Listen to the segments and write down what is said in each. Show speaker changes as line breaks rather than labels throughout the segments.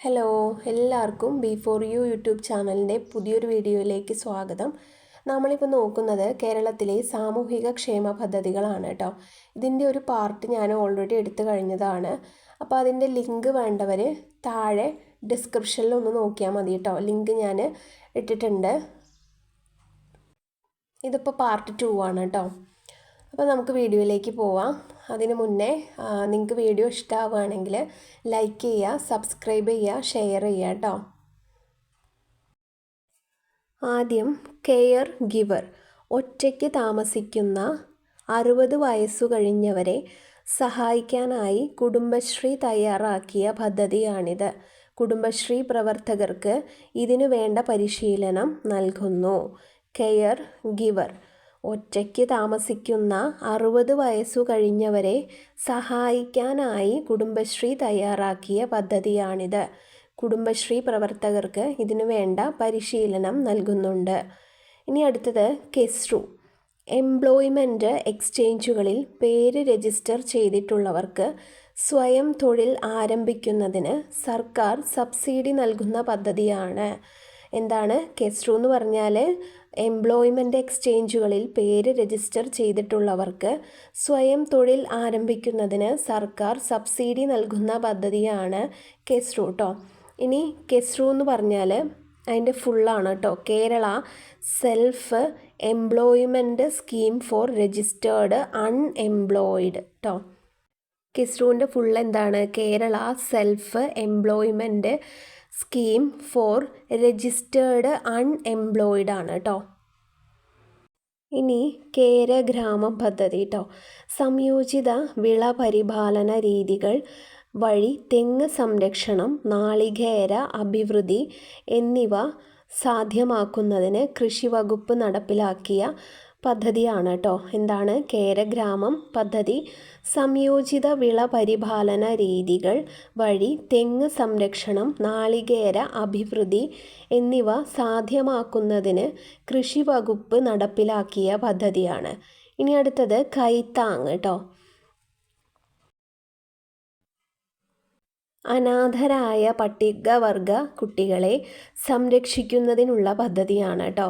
Hello, എല്ലാവർക്കും B4U YouTube ചാനലിൻ്റെ പുതിയൊരു വീഡിയോയിലേക്ക് സ്വാഗതം. നമ്മളിപ്പോൾ നോക്കുന്നത് കേരളത്തിലെ സാമൂഹിക ക്ഷേമ പദ്ധതികളാണ് കേട്ടോ. ഇതിൻ്റെ ഒരു പാർട്ട് ഞാൻ ഓൾറെഡി എടുത്തു കഴിഞ്ഞതാണ്. അപ്പോൾ അതിൻ്റെ ലിങ്ക് വേണ്ടവർ താഴെ ഡിസ്ക്രിപ്ഷനിൽ ഒന്ന് നോക്കിയാൽ മതി കേട്ടോ. ലിങ്ക് ഞാൻ ഇട്ടിട്ടുണ്ട്. ഇതിപ്പോൾ പാർട്ട് 2 ആണ് കേട്ടോ. അപ്പോൾ നമുക്ക് വീഡിയോയിലേക്ക് പോവാം. അതിന് മുന്നേ നിങ്ങൾക്ക് വീഡിയോ ഇഷ്ടമാവുകയാണെങ്കിൽ ലൈക്ക് ചെയ്യുക, സബ്സ്ക്രൈബ് ചെയ്യുക, ഷെയർ ചെയ്യുക കേട്ടോ. ആദ്യം കെയർ ഗിവർ, ഒറ്റയ്ക്ക് താമസിക്കുന്ന 60 വയസ്സു കഴിഞ്ഞവരെ സഹായിക്കാനായി കുടുംബശ്രീ തയ്യാറാക്കിയ പദ്ധതിയാണിത്. കുടുംബശ്രീ പ്രവർത്തകർക്ക് ഇതിനു വേണ്ട പരിശീലനം നൽകുന്നു. കെയർ ഗിവർ, ഒറ്റയ്ക്ക് താമസിക്കുന്ന 60 വയസ്സു കഴിഞ്ഞവരെ സഹായിക്കാനായി കുടുംബശ്രീ തയ്യാറാക്കിയ പദ്ധതിയാണിത്. കുടുംബശ്രീ പ്രവർത്തകർക്ക് ഇതിനു വേണ്ട പരിശീലനം നൽകുന്നുണ്ട്. ഇനി അടുത്തത് കെസ്റു, എംപ്ലോയ്മെൻറ്റ് എക്സ്ചേഞ്ചുകളിൽ പേര് രജിസ്റ്റർ ചെയ്തിട്ടുള്ളവർക്ക് സ്വയം തൊഴിൽ ആരംഭിക്കുന്നതിന് സർക്കാർ സബ്സിഡി നൽകുന്ന പദ്ധതിയാണ്. എന്താണ് കെസ്റു എന്ന് പറഞ്ഞാൽ? എംപ്ലോയ്മെൻറ്റ് എക്സ്ചേഞ്ചുകളിൽ പേര് രജിസ്റ്റർ ചെയ്തിട്ടുള്ളവർക്ക് സ്വയം തൊഴിൽ ആരംഭിക്കുന്നതിന് സർക്കാർ സബ്സിഡി നൽകുന്ന പദ്ധതിയാണ് കെസ്റു കേട്ടോ. ഇനി കെസ്റു എന്ന് പറഞ്ഞാൽ അതിൻ്റെ ഫുള്ളാണ് കേട്ടോ. Kerala self employment scheme for registered unemployed കേട്ടോ. കെസ്റുവിൻ്റെ ഫുൾ എന്താണ്? Kerala self employment scheme for registered unemployed ആണ് കേട്ടോ. ഇനി കേരഗ്രാമം പദ്ധതി കേട്ടോ. സംയോജിത വിള പരിപാലന രീതികൾ വഴി തെങ്ങ് സംരക്ഷണം, നാളികേര അഭിവൃദ്ധി എന്നിവ സാധ്യമാക്കുന്നതിന് കൃഷി വകുപ്പ് നടപ്പിലാക്കിയ പദ്ധതിയാണ് കേട്ടോ. എന്താണ് കേരഗ്രാമം പദ്ധതി? സംയോജിത വിള പരിപാലന രീതികൾ വഴി തെങ്ങ് സംരക്ഷണം, നാളികേര അഭിവൃദ്ധി എന്നിവ സാധ്യമാക്കുന്നതിന് കൃഷി വകുപ്പ് നടപ്പിലാക്കിയ പദ്ധതിയാണ്. ഇനി അടുത്തത് കൈത്താങ് കേട്ടോ. അനാഥരായ പട്ടികവർഗ കുട്ടികളെ സംരക്ഷിക്കുന്നതിനുള്ള പദ്ധതിയാണ് കേട്ടോ.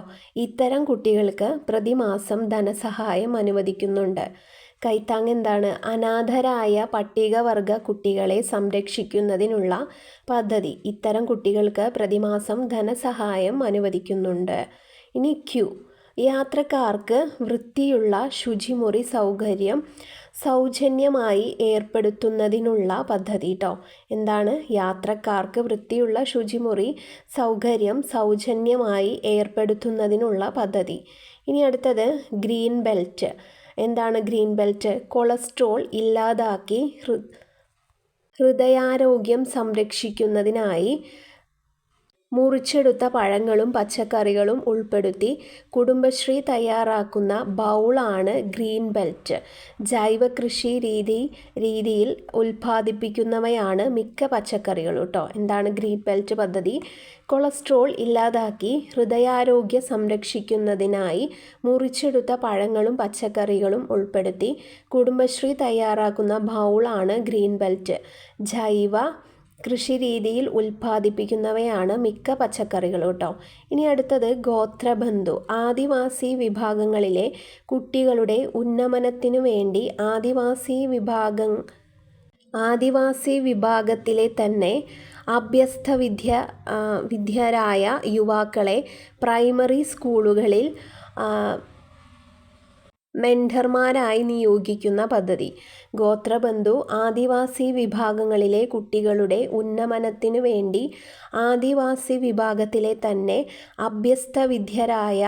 ഇത്തരം കുട്ടികൾക്ക് പ്രതിമാസം ധനസഹായം അനുവദിക്കുന്നുണ്ട്. കൈത്താങ് എന്താണ്? അനാഥരായ പട്ടികവർഗ കുട്ടികളെ സംരക്ഷിക്കുന്നതിനുള്ള പദ്ധതി. ഇത്തരം കുട്ടികൾക്ക് പ്രതിമാസം ധനസഹായം അനുവദിക്കുന്നുണ്ട്. ഇനി ക്യൂ, യാത്രക്കാർക്ക് വൃത്തിയുള്ള ശുചിമുറി സൗകര്യം സൗജന്യമായി ഏർപ്പെടുത്തുന്നതിനുള്ള പദ്ധതി കേട്ടോ. എന്താണ്? യാത്രക്കാർക്ക് വൃത്തിയുള്ള ശുചിമുറി സൗകര്യം സൗജന്യമായി ഏർപ്പെടുത്തുന്നതിനുള്ള പദ്ധതി. ഇനി അടുത്തത് ഗ്രീൻ ബെൽറ്റ്. എന്താണ് ഗ്രീൻ ബെൽറ്റ്? കൊളസ്ട്രോൾ ഇല്ലാതാക്കി ഹൃദയാരോഗ്യം സംരക്ഷിക്കുന്നതിനായി മുറിച്ചെടുത്ത പഴങ്ങളും പച്ചക്കറികളും ഉൾപ്പെടുത്തി കുടുംബശ്രീ തയ്യാറാക്കുന്ന ബൗളാണ് ഗ്രീൻ ബെൽറ്റ്. ജൈവ കൃഷി രീതിയിൽ ഉൽപ്പാദിപ്പിക്കുന്നവയാണ് മിക്ക പച്ചക്കറികളും കേട്ടോ. എന്താണ് ഗ്രീൻ ബെൽറ്റ് പദ്ധതി? കൊളസ്ട്രോൾ ഇല്ലാതാക്കി ഹൃദയാരോഗ്യം സംരക്ഷിക്കുന്നതിനായി മുറിച്ചെടുത്ത പഴങ്ങളും പച്ചക്കറികളും ഉൾപ്പെടുത്തി കുടുംബശ്രീ തയ്യാറാക്കുന്ന ബൗളാണ് ഗ്രീൻ ബെൽറ്റ്. ജൈവ കൃഷി രീതിയിൽ ഉൽപ്പാദിപ്പിക്കുന്നവയാണ് മിക്ക പച്ചക്കറികളും കേട്ടോ. ഇനി അടുത്തത് ഗോത്രബന്ധു, ആദിവാസി വിഭാഗങ്ങളിലെ കുട്ടികളുടെ ഉന്നമനത്തിനു വേണ്ടി ആദിവാസി വിഭാഗത്തിലെ തന്നെ വിദ്യരായ യുവാക്കളെ പ്രൈമറി സ്കൂളുകളിൽ മെൻറ്റർമാരായി നിയോഗിക്കുന്ന പദ്ധതി. ഗോത്രബന്ധു, ആദിവാസി വിഭാഗങ്ങളിലെ കുട്ടികളുടെ ഉന്നമനത്തിനു വേണ്ടി ആദിവാസി വിഭാഗത്തിലെ തന്നെ വിദ്യരായ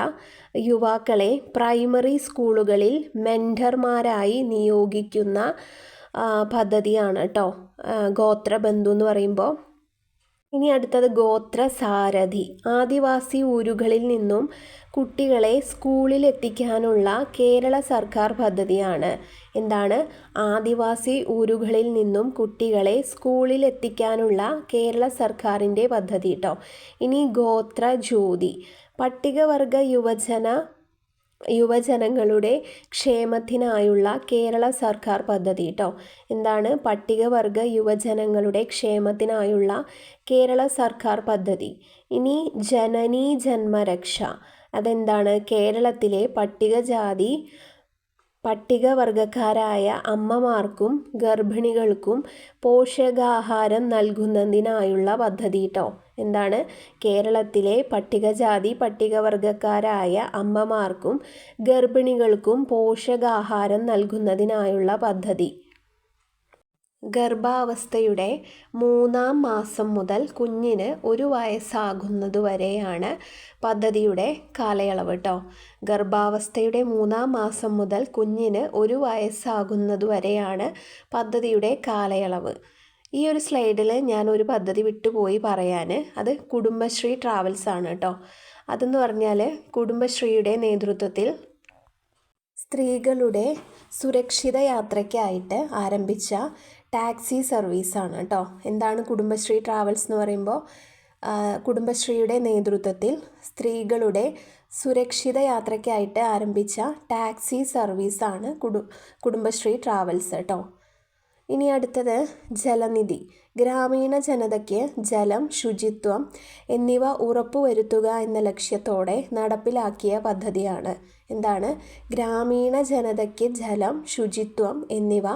യുവാക്കളെ പ്രൈമറി സ്കൂളുകളിൽ മെൻറ്റർമാരായി നിയോഗിക്കുന്ന പദ്ധതിയാണ് കേട്ടോ ഗോത്രബന്ധു എന്ന് പറയുമ്പോൾ. ഇനി അടുത്തത് ഗോത്രസാരഥി, ആദിവാസി ഊരുകളിൽ നിന്നും കുട്ടികളെ സ്കൂളിൽ എത്തിക്കാനുള്ള കേരള സർക്കാർ പദ്ധതിയാണ്. എന്താണ്? ആദിവാസി ഊരുകളിൽ നിന്നും കുട്ടികളെ സ്കൂളിൽ എത്തിക്കാനുള്ള കേരള സർക്കാരിൻ്റെ പദ്ധതി കേട്ടോ. ഇനി ഗോത്രജ്യോതി, പട്ടികവർഗ യുവജന യുവജനങ്ങളുടെ ക്ഷേമത്തിനായുള്ള കേരള സർക്കാർ പദ്ധതി കേട്ടോ. എന്താണ്? പട്ടികവർഗ യുവജനങ്ങളുടെ ക്ഷേമത്തിനായുള്ള കേരള സർക്കാർ പദ്ധതി. ഇനി ജനനീ ജന്മരക്ഷ, അതെന്താണ്? കേരളത്തിലെ പട്ടികവർഗക്കാരായ അമ്മമാർക്കും ഗർഭിണികൾക്കും പോഷകാഹാരം നൽകുന്നതിനായുള്ള പദ്ധതി കേട്ടോ. എന്താണ്? കേരളത്തിലെ പട്ടികവർഗക്കാരായ അമ്മമാർക്കും ഗർഭിണികൾക്കും പോഷകാഹാരം നൽകുന്നതിനായുള്ള പദ്ധതി. ഗർഭാവസ്ഥയുടെ 3-ാം മാസം മുതൽ കുഞ്ഞിന് 1 വയസ്സാകുന്നതുവരെയാണ് പദ്ധതിയുടെ കാലയളവ് കേട്ടോ. ഗർഭാവസ്ഥയുടെ 3-ാം മാസം മുതൽ കുഞ്ഞിന് 1 വയസ്സാകുന്നതുവരെയാണ് പദ്ധതിയുടെ കാലയളവ്. ഈ ഒരു സ്ലൈഡിൽ ഞാനൊരു പദ്ധതി വിട്ടുപോയി പറയാൻ. അത് കുടുംബശ്രീ ട്രാവൽസ് ആണ് കേട്ടോ. അതെന്ന് പറഞ്ഞാൽ കുടുംബശ്രീയുടെ നേതൃത്വത്തിൽ സ്ത്രീകളുടെ സുരക്ഷിത യാത്രയ്ക്കായിട്ട് ആരംഭിച്ച ടാക്സി സർവീസാണ് കേട്ടോ. എന്താണ് കുടുംബശ്രീ ട്രാവൽസ് എന്ന് പറയുമ്പോൾ? കുടുംബശ്രീയുടെ നേതൃത്വത്തിൽ സ്ത്രീകളുടെ സുരക്ഷിത യാത്രയ്ക്കായിട്ട് ആരംഭിച്ച ടാക്സി സർവീസാണ് കുടുംബശ്രീ ട്രാവൽസ് കേട്ടോ. ഇനി അടുത്തത് ജലനിധി. ഗ്രാമീണ ജനതയ്ക്ക് ജലം, ശുചിത്വം എന്നിവ ഉറപ്പുവരുത്തുക എന്ന ലക്ഷ്യത്തോടെ നടപ്പിലാക്കിയ പദ്ധതിയാണ്. എന്താണ്? ഗ്രാമീണ ജനതയ്ക്ക് ജലം, ശുചിത്വം എന്നിവ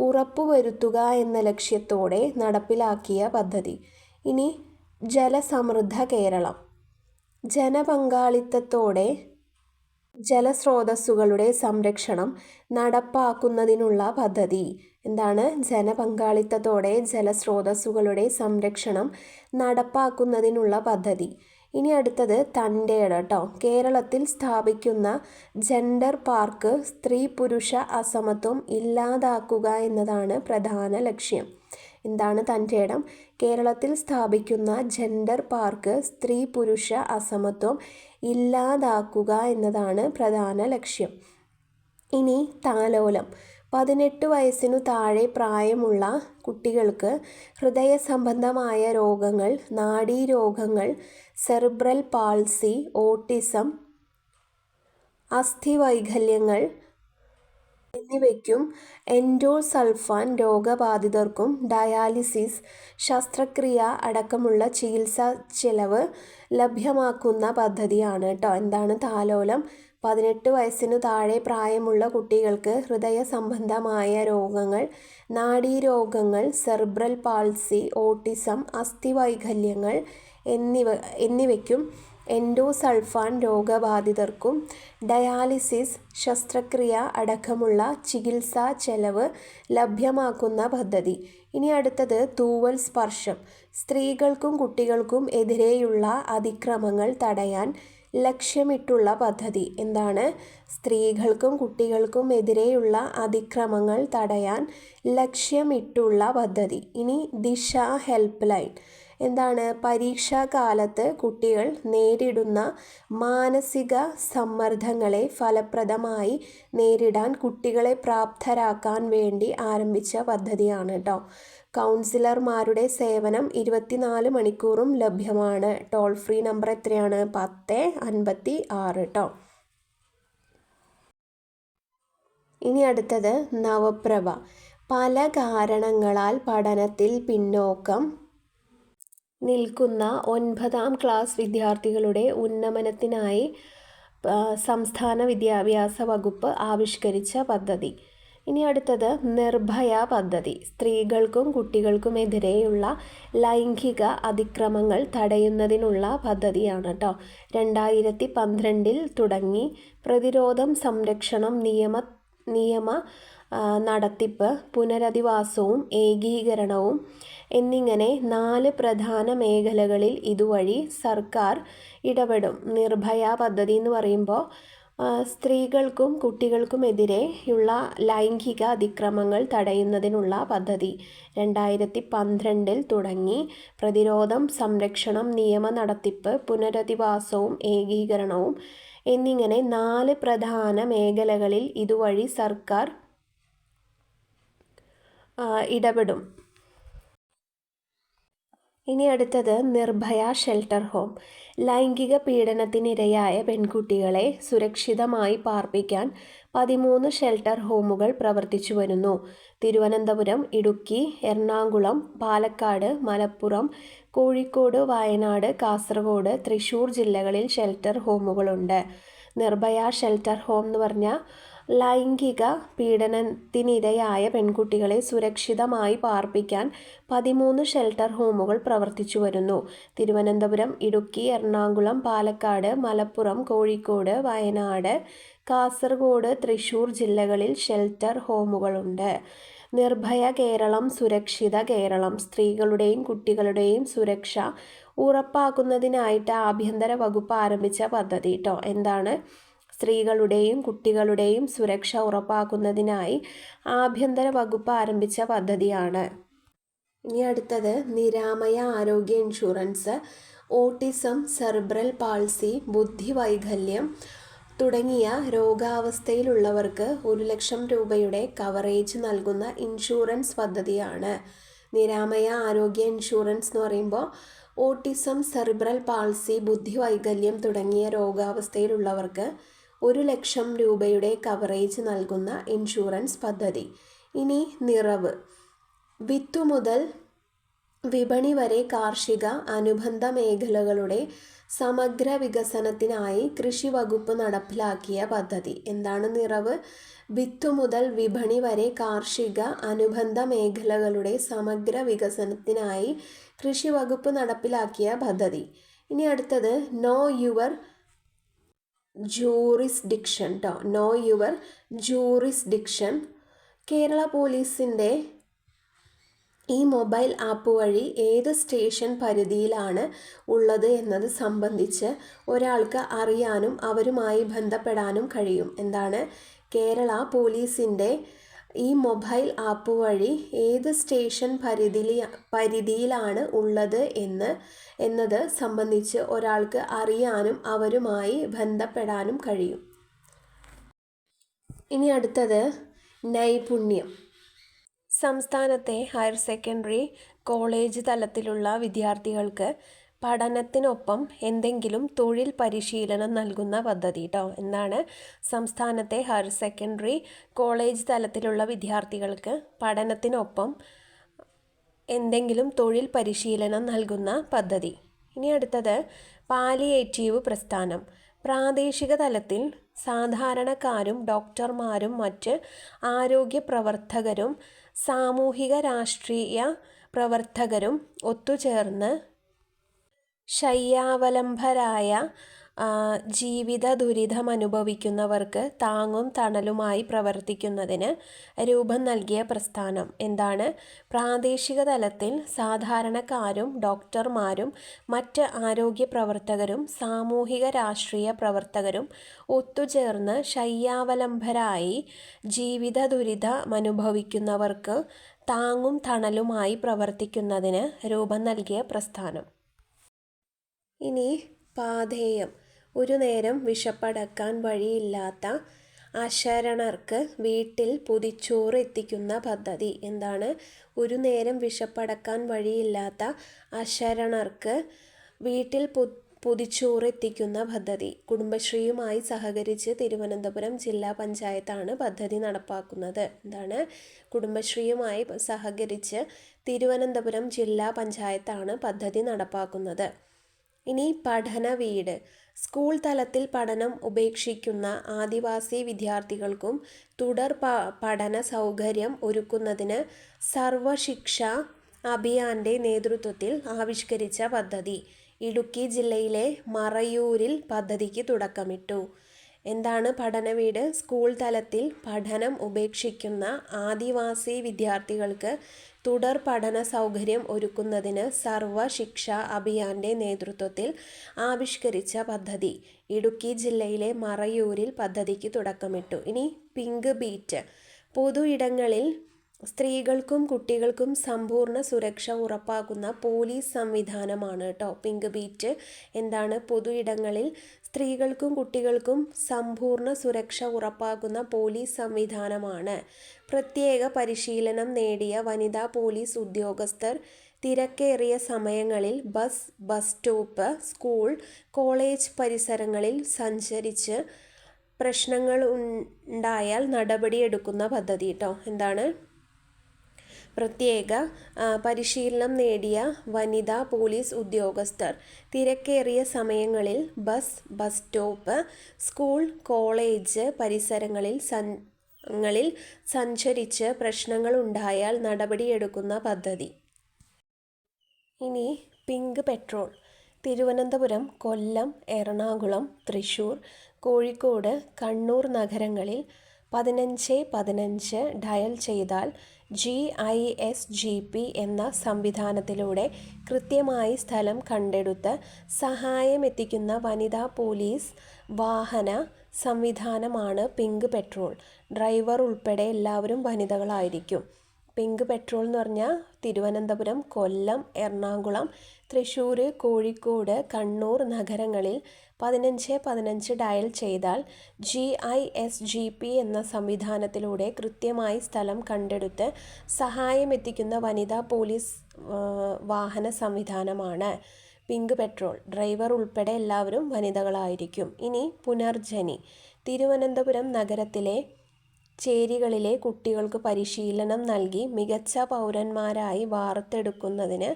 ഉറപ്പുവരുത്തുക എന്ന ലക്ഷ്യത്തോടെ നടപ്പിലാക്കിയ പദ്ധതി. ഇനി ജലസമൃദ്ധ കേരളം. ജനപങ്കാളിത്തത്തോടെ ജലസ്രോതസ്സുകളുടെ സംരക്ഷണം നടപ്പാക്കുന്നതിനുള്ള പദ്ധതി. എന്താണ്? ജനപങ്കാളിത്തത്തോടെ ജലസ്രോതസ്സുകളുടെ സംരക്ഷണം നടപ്പാക്കുന്നതിനുള്ള പദ്ധതി. ഇനി അടുത്തത് തൻ്റെടം കേട്ടോ. കേരളത്തിൽ സ്ഥാപിക്കുന്ന ജെൻഡർ പാർക്ക് സ്ത്രീ പുരുഷ അസമത്വം ഇല്ലാതാക്കുക എന്നതാണ് പ്രധാന ലക്ഷ്യം. എന്താണ് തൻ്റെടം? കേരളത്തിൽ സ്ഥാപിക്കുന്ന ജെൻഡർ പാർക്ക് സ്ത്രീ പുരുഷ അസമത്വം ഇല്ലാതാക്കുക എന്നതാണ് പ്രധാന ലക്ഷ്യം. ഇനി താലോലം. 18 വയസ്സിനു താഴെ പ്രായമുള്ള കുട്ടികൾക്ക് ഹൃദയ സംബന്ധമായ രോഗങ്ങൾ, നാഡീരോഗങ്ങൾ, സെറിബ്രൽ പാൾസി, ഓട്ടിസം, അസ്ഥിവൈകല്യങ്ങൾ എന്നിവയ്ക്കും എൻഡോസൾഫാൻ രോഗബാധിതർക്കും ഡയാലിസിസ് ശസ്ത്രക്രിയ അടക്കമുള്ള ചികിത്സാ ചെലവ് ലഭ്യമാക്കുന്ന പദ്ധതിയാണ് കേട്ടോ. എന്താണ് താലോലം? 18 വയസ്സിനു താഴെ പ്രായമുള്ള കുട്ടികൾക്ക് ഹൃദയ സംബന്ധമായ രോഗങ്ങൾ, നാഡീരോഗങ്ങൾ, സെറിബ്രൽ പാൾസി, ഓട്ടിസം, അസ്ഥിവൈകല്യങ്ങൾ എന്നിവയ്ക്കും എൻഡോസൾഫാൻ രോഗബാധിതർക്കും ഡയാലിസിസ് ശസ്ത്രക്രിയ അടക്കമുള്ള ചികിത്സാ ചെലവ് ലഭ്യമാക്കുന്ന പദ്ധതി. ഇനി അടുത്തത് തൂവൽ സ്പർശം. സ്ത്രീകൾക്കും കുട്ടികൾക്കും എതിരെയുള്ള അതിക്രമങ്ങൾ തടയാൻ ലക്ഷ്യമിട്ടുള്ള പദ്ധതി. എന്താണ്? സ്ത്രീകൾക്കും കുട്ടികൾക്കും എതിരെയുള്ള അതിക്രമങ്ങൾ തടയാൻ ലക്ഷ്യമിട്ടുള്ള പദ്ധതി. ഇനി ദിശ ഹെൽപ്പ് ലൈൻ. എന്താണ്? പരീക്ഷാകാലത്ത് കുട്ടികൾ നേരിടുന്ന മാനസിക സമ്മർദ്ദങ്ങളെ ഫലപ്രദമായി നേരിടാൻ കുട്ടികളെ പ്രാപ്തരാക്കാൻ വേണ്ടി ആരംഭിച്ച പദ്ധതിയാണ് കേട്ടോ. കൗൺസിലർമാരുടെ സേവനം 24 മണിക്കൂറും ലഭ്യമാണ്. ടോൾ ഫ്രീ നമ്പർ എത്രയാണ്? 1056 കേട്ടോ. ഇനി അടുത്തത് നവപ്രഭ. പല കാരണങ്ങളാൽ പഠനത്തിൽ പിന്നോക്കം നിൽക്കുന്ന 9ാം ക്ലാസ് വിദ്യാർത്ഥികളുടെ ഉന്നമനത്തിനായി സംസ്ഥാന വിദ്യാഭ്യാസ വകുപ്പ് ആവിഷ്കരിച്ച പദ്ധതി. ഇനി അടുത്തത് നിർഭയ പദ്ധതി. സ്ത്രീകൾക്കും കുട്ടികൾക്കുമെതിരെയുള്ള ലൈംഗിക അതിക്രമങ്ങൾ തടയുന്നതിനുള്ള പദ്ധതിയാണ് കേട്ടോ. 2012 തുടങ്ങി പ്രതിരോധം, സംരക്ഷണം, നിയമ നടത്തിപ്പ്, പുനരധിവാസവും ഏകീകരണവും എന്നിങ്ങനെ 4 പ്രധാന മേഖലകളിൽ ഇതുവഴി സർക്കാർ ഇടപെടും. നിർഭയ പദ്ധതി എന്ന് പറയുമ്പോൾ സ്ത്രീകൾക്കും കുട്ടികൾക്കുമെതിരെയുള്ള ലൈംഗിക അതിക്രമങ്ങൾ തടയുന്നതിനുള്ള പദ്ധതി. 2012 തുടങ്ങി പ്രതിരോധം, സംരക്ഷണം, നിയമ നടത്തിപ്പ്, പുനരധിവാസവും ഏകീകരണവും എന്നിങ്ങനെ 4 പ്രധാന മേഖലകളിൽ ഇതുവഴി സർക്കാർ ഇടപെടും. ഇനി അടുത്തത് നിർഭയ ഷെൽട്ടർ ഹോം. ലൈംഗിക പീഡനത്തിനിരയായ പെൺകുട്ടികളെ സുരക്ഷിതമായി പാർപ്പിക്കാൻ 13 ഷെൽട്ടർ ഹോമുകൾ പ്രവർത്തിച്ചു വരുന്നു. തിരുവനന്തപുരം, ഇടുക്കി, എറണാകുളം, പാലക്കാട്, മലപ്പുറം, കോഴിക്കോട്, വയനാട്, കാസർഗോഡ്, തൃശ്ശൂർ ജില്ലകളിൽ ഷെൽട്ടർ ഹോമുകളുണ്ട്. നിർഭയ ഷെൽട്ടർ ഹോം എന്ന് പറഞ്ഞാൽ ലൈംഗിക പീഡനത്തിനിരയായ പെൺകുട്ടികളെ സുരക്ഷിതമായി പാർപ്പിക്കാൻ 13 ഷെൽട്ടർ ഹോമുകൾ പ്രവർത്തിച്ചു വരുന്നു. തിരുവനന്തപുരം, ഇടുക്കി, എറണാകുളം, പാലക്കാട്, മലപ്പുറം, കോഴിക്കോട്, വയനാട്, കാസർഗോഡ്, തൃശ്ശൂർ ജില്ലകളിൽ ഷെൽട്ടർ ഹോമുകളുണ്ട്. നിർഭയ കേരളം, സുരക്ഷിത കേരളം. സ്ത്രീകളുടെയും കുട്ടികളുടെയും സുരക്ഷ ഉറപ്പാക്കുന്നതിനായിട്ട് ആഭ്യന്തര വകുപ്പ് ആരംഭിച്ച പദ്ധതി കേട്ടോ. എന്താണ്? സ്ത്രീകളുടെയും കുട്ടികളുടെയും സുരക്ഷ ഉറപ്പാക്കുന്നതിനായി ആഭ്യന്തര വകുപ്പ് ആരംഭിച്ച പദ്ധതിയാണ്. ഇനി അടുത്തത് നിരാമയ ആരോഗ്യ ഇൻഷുറൻസ്. ഓട്ടിസം, സെറിബ്രൽ പാൾസി, ബുദ്ധിവൈകല്യം തുടങ്ങിയ രോഗാവസ്ഥയിലുള്ളവർക്ക് 1 ലക്ഷം രൂപയുടെ കവറേജ് നൽകുന്ന ഇൻഷുറൻസ് പദ്ധതിയാണ്. നിരാമയ ആരോഗ്യ ഇൻഷുറൻസ് എന്ന് പറയുമ്പോൾ ഓട്ടിസം, സെറിബ്രൽ പാൾസി, ബുദ്ധിവൈകല്യം തുടങ്ങിയ രോഗാവസ്ഥയിലുള്ളവർക്ക് 1 ലക്ഷം രൂപയുടെ കവറേജ് നൽകുന്ന ഇൻഷുറൻസ് പദ്ധതി. ഇനി നിറവ്. വിത്തു മുതൽ വിപണി വരെ കാർഷിക അനുബന്ധ മേഖലകളുടെ സമഗ്ര വികസനത്തിനായി കൃഷി വകുപ്പ് നടപ്പിലാക്കിയ പദ്ധതി. എന്താണ് നിറവ്? വിത്തു മുതൽ വിപണി വരെ കാർഷിക അനുബന്ധ മേഖലകളുടെ സമഗ്ര വികസനത്തിനായി കൃഷി വകുപ്പ് നടപ്പിലാക്കിയ പദ്ധതി. ഇനി അടുത്തത് നോ യുവർ ജൂറിസ്ഡിക്ഷൻ ട്ടോ. Know your jurisdiction. കേരള പോലീസിൻ്റെ ഈ മൊബൈൽ ആപ്പ് വഴി ഏത് സ്റ്റേഷൻ പരിധിയിലാണ് ഉള്ളത് എന്നത് സംബന്ധിച്ച് ഒരാൾക്ക് അറിയാനും അവരുമായി ബന്ധപ്പെടാനും കഴിയും. എന്താണ്? കേരള പോലീസിൻ്റെ ഈ മൊബൈൽ ആപ്പ് വഴി ഏത് സ്റ്റേഷൻ പരിധിയിലാണ് ഉള്ളത് എന്നത് സംബന്ധിച്ച് ഒരാൾക്ക് അറിയാനും അവരുമായി ബന്ധപ്പെടാനും കഴിയും. ഇനി അടുത്തത് നൈപുണ്യം. സംസ്ഥാനത്തെ ഹയർ സെക്കൻഡറി, കോളേജ് തലത്തിലുള്ള വിദ്യാർത്ഥികൾക്ക് പഠനത്തിനൊപ്പം എന്തെങ്കിലും തൊഴിൽ പരിശീലനം നൽകുന്ന പദ്ധതി കേട്ടോ. എന്താണ്? സംസ്ഥാനത്തെ ഹയർ സെക്കൻഡറി, കോളേജ് തലത്തിലുള്ള വിദ്യാർത്ഥികൾക്ക് പഠനത്തിനൊപ്പം എന്തെങ്കിലും തൊഴിൽ പരിശീലനം നൽകുന്ന പദ്ധതി. ഇനി അടുത്തത് പാലിയേറ്റീവ് പ്രസ്ഥാനം. പ്രാദേശിക തലത്തിൽ സാധാരണക്കാരും ഡോക്ടർമാരും മറ്റ് ആരോഗ്യ പ്രവർത്തകരും സാമൂഹിക രാഷ്ട്രീയ പ്രവർത്തകരും ഒത്തുചേർന്ന് ശയ്യാവലംബരായ ജീവിത ദുരിതമനുഭവിക്കുന്നവർക്ക് താങ്ങും തണലുമായി പ്രവർത്തിക്കുന്നതിന് രൂപം നൽകിയ പ്രസ്ഥാനം. എന്താണ്? പ്രാദേശിക തലത്തിൽ സാധാരണക്കാരും ഡോക്ടർമാരും മറ്റ് ആരോഗ്യ പ്രവർത്തകരും സാമൂഹിക രാഷ്ട്രീയ പ്രവർത്തകരും ഒത്തുചേർന്ന് ശയ്യാവലംബരായി ജീവിത ദുരിതമനുഭവിക്കുന്നവർക്ക് താങ്ങും തണലുമായി പ്രവർത്തിക്കുന്നതിന് രൂപം നൽകിയ പ്രസ്ഥാനം. ഇനി പാഥേയം. ഒരു നേരം വിശപ്പടക്കാൻ വഴിയില്ലാത്ത അശരണർക്ക് വീട്ടിൽ പൊതിച്ചോറ് എത്തിക്കുന്ന പദ്ധതി. എന്താണ്? ഒരു നേരം വിശപ്പടക്കാൻ വഴിയില്ലാത്ത അശരണർക്ക് വീട്ടിൽ പൊതിച്ചോറ് എത്തിക്കുന്ന പദ്ധതി. കുടുംബശ്രീയുമായി സഹകരിച്ച് തിരുവനന്തപുരം ജില്ലാ പഞ്ചായത്താണ് പദ്ധതി നടപ്പാക്കുന്നത്. എന്താണ്? കുടുംബശ്രീയുമായി സഹകരിച്ച് തിരുവനന്തപുരം ജില്ലാ പഞ്ചായത്താണ് പദ്ധതി നടപ്പാക്കുന്നത്. ഇനി പഠന വീട്. സ്കൂൾ തലത്തിൽ പഠനം ഉപേക്ഷിക്കുന്ന ആദിവാസി വിദ്യാർത്ഥികൾക്കും തുടർ പഠന സൗകര്യം ഒരുക്കുന്നതിന് സർവശിക്ഷ അഭിയാൻ്റെ നേതൃത്വത്തിൽ ആവിഷ്കരിച്ച പദ്ധതി. ഇടുക്കി ജില്ലയിലെ മറയൂരിൽ പദ്ധതിക്ക് തുടക്കമിട്ടു. എന്താണ് പഠന വീട്? സ്കൂൾ തലത്തിൽ പഠനം ഉപേക്ഷിക്കുന്ന ആദിവാസി വിദ്യാർത്ഥികൾക്ക് തുടർ പഠന സൗകര്യം ഒരുക്കുന്നതിന് സർവശിക്ഷ അഭിയാൻ്റെ നേതൃത്വത്തിൽ ആവിഷ്കരിച്ച പദ്ധതി. ഇടുക്കി ജില്ലയിലെ മറയൂരിൽ പദ്ധതിക്ക് തുടക്കമിട്ടു. ഇനി പിങ്ക് ബീറ്റ്. പൊതു ഇടങ്ങളിൽ സ്ത്രീകൾക്കും കുട്ടികൾക്കും സമ്പൂർണ്ണ സുരക്ഷ ഉറപ്പാക്കുന്ന പോലീസ് സംവിധാനമാണ് കേട്ടോ പിങ്ക് ബീറ്റ്. എന്താണ്? പൊതു ഇടങ്ങളിൽ സ്ത്രീകൾക്കും കുട്ടികൾക്കും സമ്പൂർണ്ണ സുരക്ഷ ഉറപ്പാക്കുന്ന പോലീസ് സംവിധാനമാണ്. പ്രത്യേക പരിശീലനം നേടിയ വനിതാ പോലീസ് ഉദ്യോഗസ്ഥർ തിരക്കേറിയ സമയങ്ങളിൽ ബസ് സ്റ്റോപ്പ്, സ്കൂൾ, കോളേജ് പരിസരങ്ങളിൽ സഞ്ചരിച്ച് പ്രശ്നങ്ങൾ ഉണ്ടായാൽ നടപടിയെടുക്കുന്ന പദ്ധതി കേട്ടോ. എന്താണ്? പ്രത്യേക പരിശീലനം നേടിയ വനിതാ പോലീസ് ഉദ്യോഗസ്ഥർ തിരക്കേറിയ സമയങ്ങളിൽ ബസ് സ്റ്റോപ്പ്, സ്കൂൾ, കോളേജ് പരിസരങ്ങളിൽ സഞ്ചരിച്ച് പ്രശ്നങ്ങൾ ഉണ്ടായാൽ നടപടിയെടുക്കുന്ന പദ്ധതി. ഇനി പിങ്ക് പെട്രോൾ. തിരുവനന്തപുരം, കൊല്ലം, എറണാകുളം, തൃശ്ശൂർ, കോഴിക്കോട്, കണ്ണൂർ നഗരങ്ങളിൽ 1515 ഡയൽ ചെയ്താൽ GISGP എന്ന സംവിധാനത്തിലൂടെ കൃത്യമായി സ്ഥലം കണ്ടെടുത്ത് സഹായമെത്തിക്കുന്ന വനിതാ പോലീസ് വാഹന സംവിധാനമാണ് പിങ്ക് പെട്രോൾ. ഡ്രൈവർ ഉൾപ്പെടെ എല്ലാവരും വനിതകളായിരിക്കും. പിങ്ക് പെട്രോൾ എന്ന് പറഞ്ഞാൽ തിരുവനന്തപുരം, കൊല്ലം, എറണാകുളം, തൃശ്ശൂർ, കോഴിക്കോട്, കണ്ണൂർ നഗരങ്ങളിൽ 1515 ഡയൽ ചെയ്താൽ GISGP എന്ന സംവിധാനത്തിലൂടെ കൃത്യമായി സ്ഥലം കണ്ടെടുത്ത് സഹായമെത്തിക്കുന്ന വനിതാ പോലീസ് വാഹന സംവിധാനമാണ് പിങ്ക് പെട്രോൾ. ഡ്രൈവർ ഉൾപ്പെടെ എല്ലാവരും വനിതകളായിരിക്കും. ഇനി പുനർജനി. തിരുവനന്തപുരം നഗരത്തിലെ ചേരികളിലെ കുട്ടികൾക്ക് പരിശീലനം നൽകി മികച്ച പൗരന്മാരായി വാർത്തെടുക്കുന്നതിന്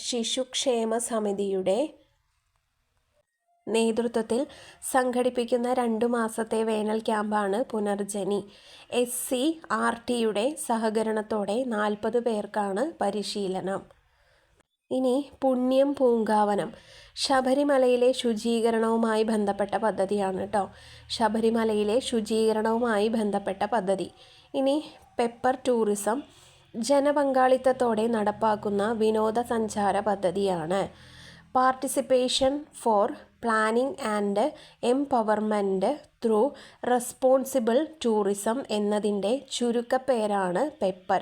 ശിശുക്ഷേമ സമിതിയുടെ നേതൃത്വത്തിൽ സംഘടിപ്പിക്കുന്ന 2 മാസത്തെ വേനൽ ക്യാമ്പാണ് പുനർജനി. SCRTയുടെ സഹകരണത്തോടെ 40 പേർക്കാണ് പരിശീലനം. ഇനി പുണ്യം പൂങ്കാവനം. ശബരിമലയിലെ ശുചീകരണവുമായി ബന്ധപ്പെട്ട പദ്ധതിയാണ് കേട്ടോ. ശബരിമലയിലെ ശുചീകരണവുമായി ബന്ധപ്പെട്ട പദ്ധതി. ഇനി പെപ്പർ ടൂറിസം. ജനപങ്കാളിത്തത്തോടെ നടപ്പാക്കുന്ന വിനോദസഞ്ചാര പദ്ധതിയാണ്. Participation four planning and empowerment through responsible tourism എന്നതിൻ്റെ ചുരുക്കപ്പേരാണ് പെപ്പർ.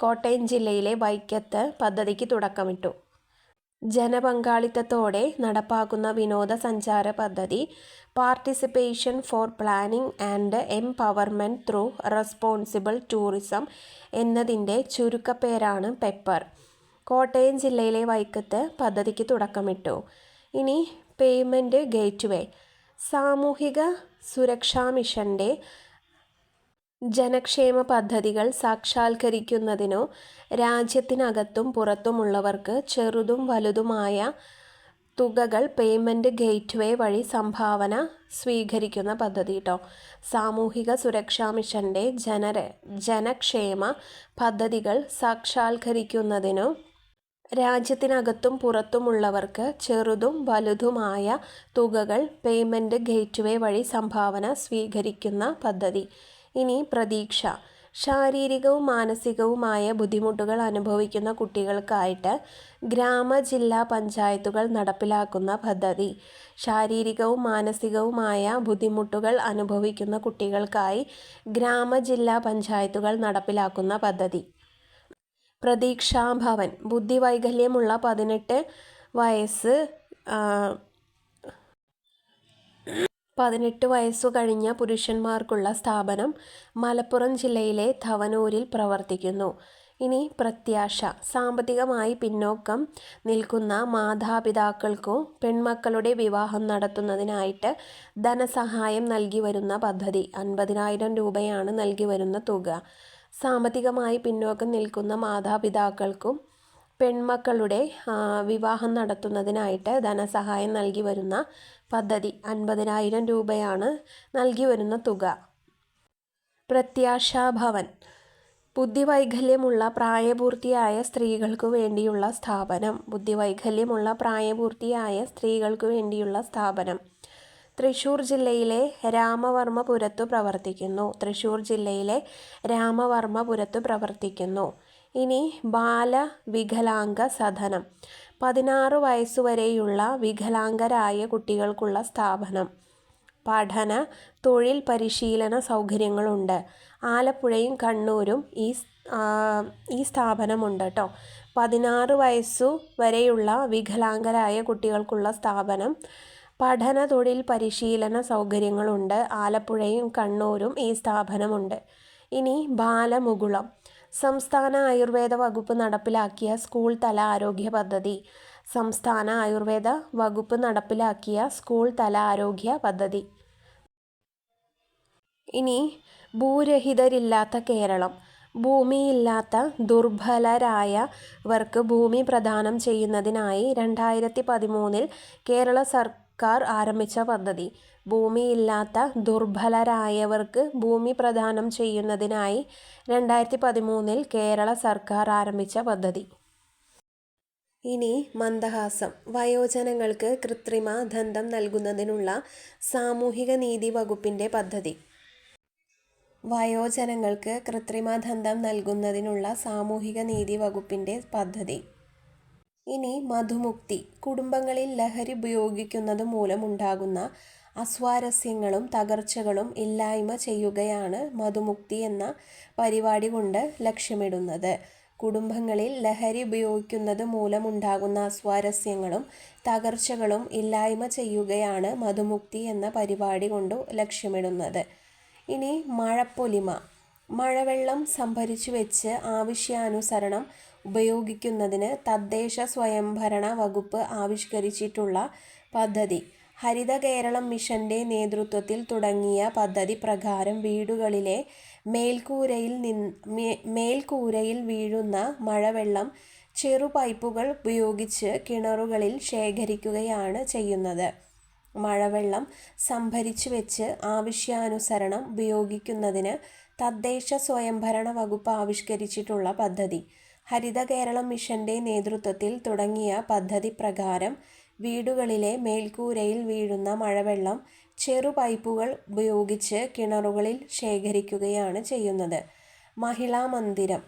കോട്ടയം ജില്ലയിലെ വൈക്കത്ത് പദ്ധതിക്ക് തുടക്കമിട്ടു. ജനപങ്കാളിത്തത്തോടെ നടപ്പാക്കുന്ന വിനോദസഞ്ചാര പദ്ധതി participation four planning and empowerment through responsible tourism എന്നതിൻ്റെ ചുരുക്കപ്പേരാണ് പെപ്പർ. കോട്ടയം ജില്ലയിലെ വൈക്കത്ത് പദ്ധതിക്ക് തുടക്കമിട്ടു. ഇനി പേയ്മെൻറ്റ് ഗേറ്റ്വേ. സാമൂഹിക സുരക്ഷാ മിഷൻ്റെ ജനക്ഷേമ പദ്ധതികൾ സാക്ഷാത്കരിക്കുന്നതിനു രാജ്യത്തിനകത്തും പുറത്തുമുള്ളവർക്ക് ചെറുതും വലുതുമായ തുകകൾ പേയ്മെൻറ്റ് ഗേറ്റ്വേ വഴി സംഭാവന സ്വീകരിക്കുന്ന പദ്ധതി കേട്ടോ. സാമൂഹിക സുരക്ഷാ മിഷൻ്റെ ജനക്ഷേമ പദ്ധതികൾ സാക്ഷാത്കരിക്കുന്നതിനു രാജ്യത്തിനകത്തും പുറത്തുമുള്ളവർക്ക് ചെറുതും വലുതുമായ തുകകൾ പേയ്മെൻറ്റ് ഗേറ്റ്വേ വഴി സംഭാവന സ്വീകരിക്കുന്ന പദ്ധതി. ഇനി പ്രതീക്ഷ. ശാരീരികവും മാനസികവുമായ ബുദ്ധിമുട്ടുകൾ അനുഭവിക്കുന്ന കുട്ടികൾക്കായിട്ട് ജില്ലാ പഞ്ചായത്തുകൾ നടപ്പിലാക്കുന്ന പദ്ധതി. ശാരീരികവും മാനസികവുമായ ബുദ്ധിമുട്ടുകൾ അനുഭവിക്കുന്ന കുട്ടികൾക്കായി ജില്ലാ പഞ്ചായത്തുകൾ നടപ്പിലാക്കുന്ന പദ്ധതി. പ്രതീക്ഷാഭവൻ. ബുദ്ധിവൈകല്യമുള്ള 18 വയസ്സു കഴിഞ്ഞ പുരുഷന്മാർക്കുള്ള സ്ഥാപനം മലപ്പുറം ജില്ലയിലെ തവനൂരിൽ പ്രവർത്തിക്കുന്നു. ഇനി പ്രത്യാശ. സാമ്പത്തികമായി പിന്നോക്കം നിൽക്കുന്ന മാതാപിതാക്കൾക്കു പെൺമക്കളുടെ വിവാഹം നടത്തുന്നതിനായിട്ട് ധനസഹായം നൽകി വരുന്ന പദ്ധതി. 50,000 രൂപയാണ് നൽകി വരുന്ന തുക. സാമ്പത്തികമായി പിന്നോക്കം നിൽക്കുന്ന മാതാപിതാക്കൾക്കും പെൺമക്കളുടെ വിവാഹം നടത്തുന്നതിനായിട്ട് ധനസഹായം നൽകി വരുന്ന പദ്ധതി. 50,000 രൂപയാണ് നൽകി വരുന്ന തുക. പ്രത്യാശാഭവൻ. ബുദ്ധിവൈകല്യമുള്ള പ്രായപൂർത്തിയായ സ്ത്രീകൾക്കു വേണ്ടിയുള്ള സ്ഥാപനം. ബുദ്ധിവൈകല്യമുള്ള പ്രായപൂർത്തിയായ സ്ത്രീകൾക്കു വേണ്ടിയുള്ള സ്ഥാപനം. തൃശ്ശൂർ ജില്ലയിലെ രാമവർമ്മപുരത്തു പ്രവർത്തിക്കുന്നു. തൃശ്ശൂർ ജില്ലയിലെ രാമവർമ്മപുരത്തു പ്രവർത്തിക്കുന്നു. ഇനി ബാലവികലാംഗ സദനം. 16 വയസ്സുവരെയുള്ള വികലാംഗരായ കുട്ടികൾക്കുള്ള സ്ഥാപനം. പഠന തൊഴിൽ പരിശീലന സൗകര്യങ്ങളുണ്ട്. ആലപ്പുഴയും കണ്ണൂരും ഈ സ്ഥാപനമുണ്ട് കേട്ടോ. 16 വയസ്സു വരെയുള്ള വികലാംഗരായ കുട്ടികൾക്കുള്ള സ്ഥാപനം. പഠന തൊഴിൽ പരിശീലന സൗകര്യങ്ങളുണ്ട്. ആലപ്പുഴയും കണ്ണൂരും ഈ സ്ഥാപനമുണ്ട്. ഇനി ബാലമുകുളം. സംസ്ഥാന ആയുർവേദ വകുപ്പ് നടപ്പിലാക്കിയ സ്കൂൾ തല ആരോഗ്യ പദ്ധതി. സംസ്ഥാന ആയുർവേദ വകുപ്പ് നടപ്പിലാക്കിയ സ്കൂൾ തല ആരോഗ്യ പദ്ധതി. ഇനി ഭൂരഹിതരില്ലാത്ത കേരളം. ഭൂമിയില്ലാത്ത ദുർബലരായവർക്ക് ഭൂമി പ്രദാനം ചെയ്യുന്നതിനായി 2013 കേരള സർക്കാർ ആരംഭിച്ച പദ്ധതി. ഭൂമിയില്ലാത്ത ദുർബലരായവർക്ക് ഭൂമി പ്രദാനം ചെയ്യുന്നതിനായി 2013 കേരള സർക്കാർ ആരംഭിച്ച പദ്ധതി. ഇനി മന്ദഹാസം. വയോജനങ്ങൾക്ക് കൃത്രിമ ദന്തം നൽകുന്നതിനുള്ള സാമൂഹിക നീതി വകുപ്പിൻ്റെ പദ്ധതി. വയോജനങ്ങൾക്ക് കൃത്രിമ ദന്തം നൽകുന്നതിനുള്ള സാമൂഹിക നീതി വകുപ്പിൻ്റെ പദ്ധതി. ഇനി മധുമുക്തി. കുടുംബങ്ങളിൽ ലഹരി ഉപയോഗിക്കുന്നത് മൂലമുണ്ടാകുന്ന അസ്വാരസ്യങ്ങളും തകർച്ചകളും ഇല്ലായ്മ ചെയ്യുകയാണ് മധുമുക്തി എന്ന പരിപാടി കൊണ്ട് ലക്ഷ്യമിടുന്നത്. കുടുംബങ്ങളിൽ ലഹരി ഉപയോഗിക്കുന്നത് മൂലമുണ്ടാകുന്ന അസ്വാരസ്യങ്ങളും തകർച്ചകളും ഇല്ലായ്മ ചെയ്യുകയാണ് മധുമുക്തി എന്ന പരിപാടി കൊണ്ട് ലക്ഷ്യമിടുന്നത്. ഇനി മഴപ്പൊലിമ. മഴവെള്ളം സംഭരിച്ചു വെച്ച് ആവശ്യാനുസരണം ഉപയോഗിക്കുന്നതിന് തദ്ദേശ സ്വയംഭരണ വകുപ്പ് ആവിഷ്കരിച്ചിട്ടുള്ള പദ്ധതി. ഹരിത കേരളം മിഷന്റെ നേതൃത്വത്തിൽ തുടങ്ങിയ പദ്ധതി പ്രകാരം വീടുകളിലെ മേൽക്കൂരയിൽ വീഴുന്ന മഴവെള്ളം ചെറു പൈപ്പുകൾ ഉപയോഗിച്ച് കിണറുകളിൽ ശേഖരിക്കുകയാണ് ചെയ്യുന്നത്. മഴവെള്ളം സംഭരിച്ചു വെച്ച് ആവശ്യാനുസരണം ഉപയോഗിക്കുന്നതിന് തദ്ദേശ സ്വയംഭരണ വകുപ്പ് ആവിഷ്കരിച്ചിട്ടുള്ള പദ്ധതി. ഹരിത കേരളം മിഷന്റെ നേതൃത്വത്തിൽ തുടങ്ങിയ പദ്ധതി പ്രകാരം വീടുകളിലെ മേൽക്കൂരയിൽ വീഴുന്ന മഴവെള്ളം ചെറു പൈപ്പുകൾ ഉപയോഗിച്ച് കിണറുകളിൽ ശേഖരിക്കുകയാണ് ചെയ്യുന്നത്. മഹിളാ മന്ദിരം.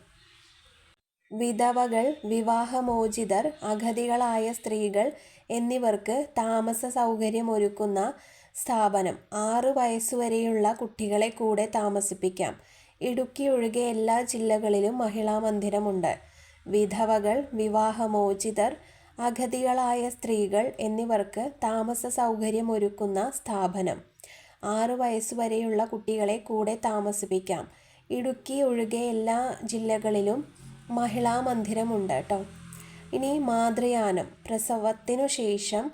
വിധവകൾ, വിവാഹമോചിതർ, അഗതികളായ സ്ത്രീകൾ എന്നിവർക്ക് താമസ സൗകര്യമൊരുക്കുന്ന സ്ഥാപനം. 6 വയസ്സുവരെയുള്ള കുട്ടികളെ കൂടെ താമസിപ്പിക്കാം. ഇടുക്കി ഒഴികെ എല്ലാ ജില്ലകളിലും മഹിളാ മന്ദിരമുണ്ട്. വിധവകൾ, വിവാഹമോചിതർ, അഗതികളായ സ്ത്രീകൾ എന്നിവർക്ക് താമസ സൗകര്യമൊരുക്കുന്ന സ്ഥാപനം. 6 വയസ്സുവരെയുള്ള കുട്ടികളെ കൂടെ താമസിപ്പിക്കാം. ഇടുക്കി ഒഴികെ എല്ലാ ജില്ലകളിലും മഹിളാ മന്ദിരമുണ്ട് കേട്ടോ. ഇനി മാതൃയാനം. പ്രസവത്തിനു ശേഷം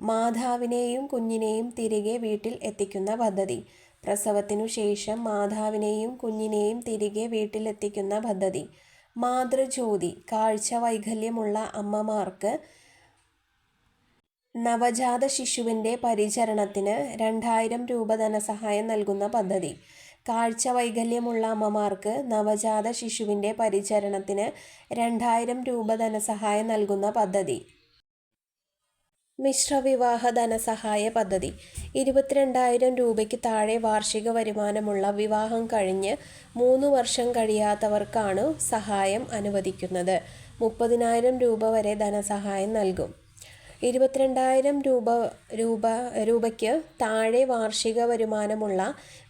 മാതാവിനെയും കുഞ്ഞിനെയും തിരികെ വീട്ടിൽ എത്തിക്കുന്ന പദ്ധതി. പ്രസവത്തിനു ശേഷം മാതാവിനെയും കുഞ്ഞിനെയും തിരികെ വീട്ടിലെത്തിക്കുന്ന പദ്ധതി. മാതൃജ്യോതി. കാഴ്ച വൈകല്യമുള്ള അമ്മമാർക്ക് നവജാത ശിശുവിൻ്റെ പരിചരണത്തിന് 2000 രൂപ ധനസഹായം നൽകുന്ന പദ്ധതി. കാഴ്ച വൈകല്യമുള്ള അമ്മമാർക്ക് നവജാത ശിശുവിൻ്റെ പരിചരണത്തിന് 2000 രൂപ ധനസഹായം നൽകുന്ന പദ്ധതി. മിശ്രവിവാഹ ധനസഹായ പദ്ധതി. 22,000 രൂപയ്ക്ക് താഴെ വാർഷിക വരുമാനമുള്ള വിവാഹം കഴിഞ്ഞ് 3 വർഷം കഴിയാത്തവർക്കാണ് സഹായം അനുവദിക്കുന്നത്. 30,000 രൂപ വരെ ധനസഹായം നൽകും. 22,000 രൂപയ്ക്ക് താഴെ വാർഷിക വരുമാനമുള്ള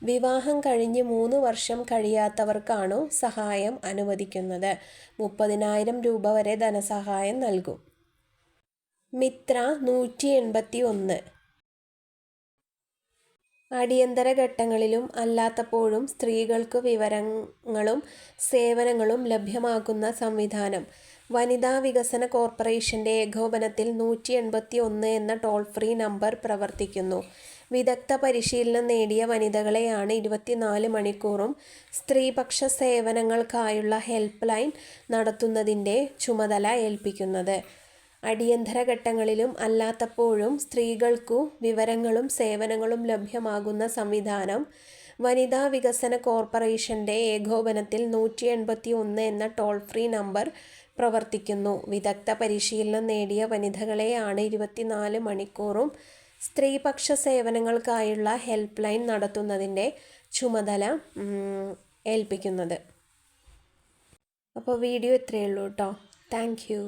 വിവാഹം കഴിഞ്ഞ് 3 വർഷം കഴിയാത്തവർക്കാണ് സഹായം അനുവദിക്കുന്നത്. 30,000 രൂപ വരെ ധനസഹായം നൽകും. മിത്ര 181. അടിയന്തര ഘട്ടങ്ങളിലും അല്ലാത്തപ്പോഴും സ്ത്രീകൾക്ക് വിവരങ്ങളും സേവനങ്ങളും ലഭ്യമാക്കുന്ന സംവിധാനം. വനിതാ വികസന കോർപ്പറേഷന്റെ ഏകോപനത്തിൽ 181 എന്ന ടോൾ ഫ്രീ നമ്പർ പ്രവർത്തിക്കുന്നു. വിദഗ്ധ പരിശീലനം നേടിയ വനിതകളെയാണ് 24 മണിക്കൂറും സ്ത്രീപക്ഷ സേവനങ്ങൾക്കായുള്ള ഹെൽപ്പ് ലൈൻ നടത്തുന്നതിൻ്റെ ചുമതല ഏൽപ്പിക്കുന്നത്. അടിയന്തര ഘട്ടങ്ങളിലും അല്ലാത്തപ്പോഴും സ്ത്രീകൾക്കു വിവരങ്ങളും സേവനങ്ങളും ലഭ്യമാകുന്ന സംവിധാനം. വനിതാ വികസന കോർപ്പറേഷന്റെ ഏകോപനത്തിൽ 181 എന്ന ടോൾ ഫ്രീ നമ്പർ പ്രവർത്തിക്കുന്നു. വിദഗ്ധ പരിശീലനം നേടിയ വനിതകളെയാണ് 24 മണിക്കൂറും സ്ത്രീപക്ഷ സേവനങ്ങൾക്കായുള്ള ഹെൽപ്പ് ലൈൻ നടത്തുന്നതിൻ്റെ ചുമതല ഏൽപ്പിക്കുന്നത്. അപ്പോൾ വീഡിയോ ഇത്രയേ ഉള്ളൂ കേട്ടോ. Thank you.